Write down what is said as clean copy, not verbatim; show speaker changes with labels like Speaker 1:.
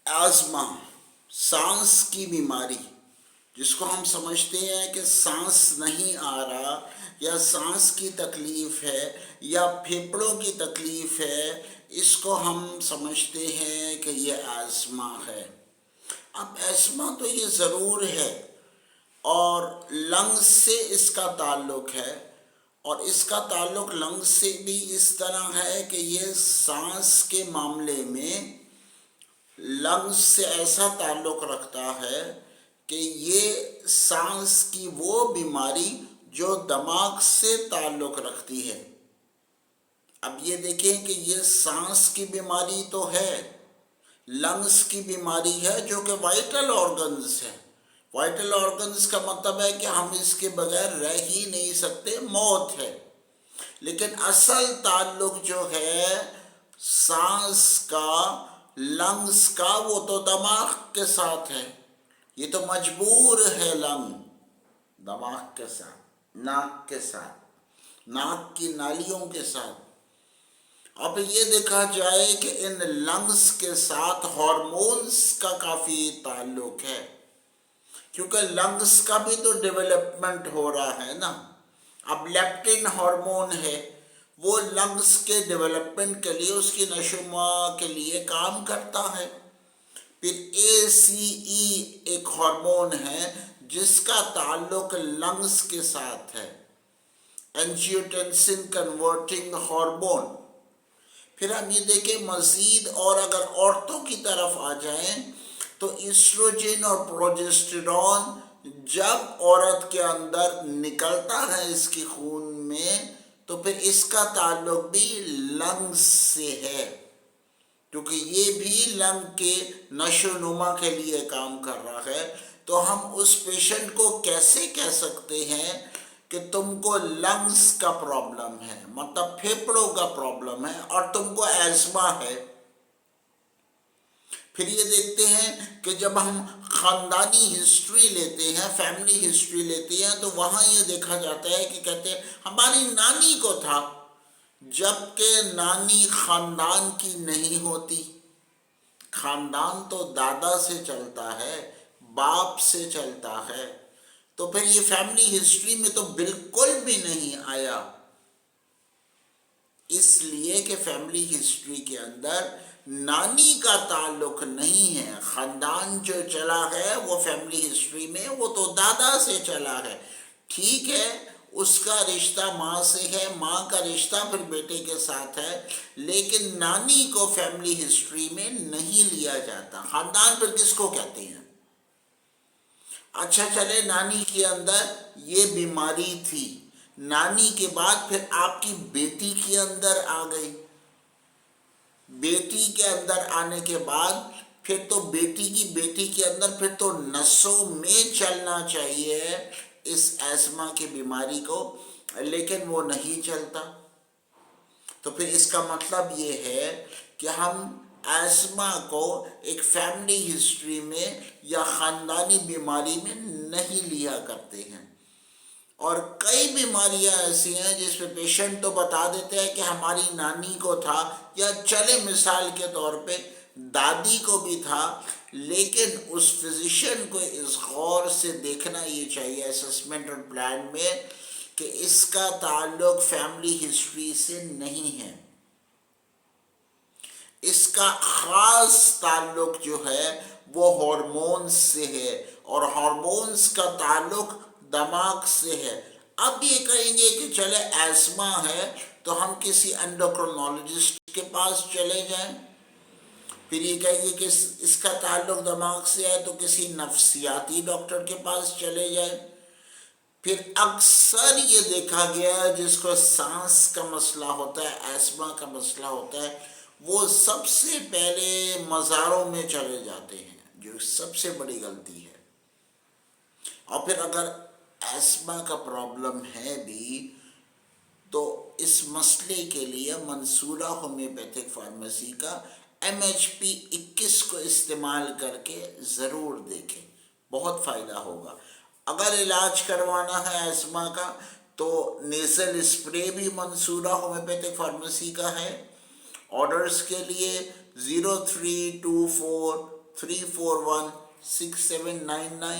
Speaker 1: آزما، سانس کی بیماری، جس کو ہم سمجھتے ہیں کہ سانس نہیں آ رہا یا سانس کی تکلیف ہے یا پھیپھڑوں کی تکلیف ہے، اس کو ہم سمجھتے ہیں کہ یہ آزما ہے۔ اب آزما تو یہ ضرور ہے، اور لنگز سے اس کا تعلق ہے، اور اس کا تعلق لنگز سے بھی اس طرح ہے کہ یہ سانس کے معاملے میں لنگز سے ایسا تعلق رکھتا ہے کہ یہ سانس کی وہ بیماری جو دماغ سے تعلق رکھتی ہے۔ اب یہ دیکھیں کہ یہ سانس کی بیماری تو ہے، لنگز کی بیماری ہے جو کہ وائٹل آرگنز ہے۔ وائٹل آرگنز کا مطلب ہے کہ ہم اس کے بغیر رہ ہی نہیں سکتے، موت ہے۔ لیکن اصل تعلق جو ہے سانس کا، لنگز کا، وہ تو دماغ کے ساتھ ہے۔ یہ تو مجبور ہے لنگ دماغ کے ساتھ، ناک کے ساتھ، ناک کی نالیوں کے ساتھ۔ اب یہ دیکھا جائے کہ ان لنگز کے ساتھ ہارمونز کا کافی تعلق ہے، کیونکہ لنگز کا بھی تو ڈیولپمنٹ ہو رہا ہے نا۔ اب لیپٹن ہارمون ہے، وہ لنگز کے ڈیولپمنٹ کے لیے، اس کی نشوما کے لیے کام کرتا ہے۔ پھر ACE ایک ہارمون ہے جس کا تعلق لنگز کے ساتھ ہے، انجیوٹنسن کنورٹنگ ہارمون۔ پھر ہم یہ دیکھیں مزید، اور اگر عورتوں کی طرف آ جائیں تو ایسٹروجن اور پروجسٹرون جب عورت کے اندر نکلتا ہے اس کی خون میں، تو پھر اس کا تعلق بھی لنگز سے ہے، کیونکہ یہ بھی لنگ کے نشو و نما کے لیے کام کر رہا ہے۔ تو ہم اس پیشنٹ کو کیسے کہہ سکتے ہیں کہ تم کو لنگز کا پرابلم ہے، مطلب پھیپھڑوں کا پرابلم ہے، اور تم کو ایزما ہے؟ پھر یہ دیکھتے ہیں کہ جب ہم خاندانی ہسٹری لیتے ہیں، فیملی ہسٹری لیتے ہیں، تو وہاں یہ دیکھا جاتا ہے کہ کہتے ہیں ہماری نانی کو تھا، جبکہ نانی خاندان کی نہیں ہوتی۔ خاندان تو دادا سے چلتا ہے، باپ سے چلتا ہے، تو پھر یہ فیملی ہسٹری میں تو بالکل بھی نہیں آیا، اس لیے کہ فیملی ہسٹری کے اندر نانی کا تعلق نہیں ہے۔ خاندان جو چلا ہے وہ فیملی ہسٹری میں، وہ تو دادا سے چلا ہے۔ ٹھیک ہے، اس کا رشتہ ماں سے ہے، ماں کا رشتہ پھر بیٹے کے ساتھ ہے، لیکن نانی کو فیملی ہسٹری میں نہیں لیا جاتا۔ خاندان پھر کس کو کہتے ہیں؟ اچھا چلے، نانی کے اندر یہ بیماری تھی، نانی کے بعد پھر آپ کی بیٹی کے اندر آ گئی، بیٹی کے اندر آنے کے بعد پھر تو بیٹی کی بیٹی کے اندر پھر تو نسوں میں چلنا چاہیے اس ایزما کی بیماری کو، لیکن وہ نہیں چلتا۔ تو پھر اس کا مطلب یہ ہے کہ ہم ایزما کو ایک فیملی ہسٹری میں یا خاندانی بیماری میں نہیں لیا کرتے ہیں۔ اور کئی بیماریاں ایسی ہیں جس میں پیشنٹ تو بتا دیتے ہیں کہ ہماری نانی کو تھا، یا چلے مثال کے طور پہ دادی کو بھی تھا، لیکن اس فزیشین کو اس غور سے دیکھنا یہ چاہیے اسسمنٹ اور پلان میں کہ اس کا تعلق فیملی ہسٹری سے نہیں ہے، اس کا خاص تعلق جو ہے وہ ہارمونز سے ہے، اور ہارمونز کا تعلق دماغ سے ہے۔ اب یہ کہیں گے کہ چلے ایزما ہے تو ہم کسی انڈوکرینالوجسٹ کے پاس چلے جائیں، پھر یہ کہیں گے کہ اس کا تعلق دماغ سے ہے تو کسی نفسیاتی ڈاکٹر کے پاس چلے جائیں۔ پھر اکثر یہ دیکھا گیا ہے جس کو سانس کا مسئلہ ہوتا ہے، ایزما کا مسئلہ ہوتا ہے، وہ سب سے پہلے مزاروں میں چلے جاتے ہیں، جو سب سے بڑی غلطی ہے۔ اور پھر اگر ایزما کا پرابلم ہے بھی تو اس مسئلے کے لیے منصورہ ہومیوپیتھک فارمیسی کا MHP-21 کو استعمال کر کے ضرور دیکھیں، بہت فائدہ ہوگا۔ اگر علاج کروانا ہے ایزما کا تو نیزل اسپرے بھی منصورہ ہومیوپیتھک فارمیسی کا ہے۔ آرڈرز کے لیے 3416799.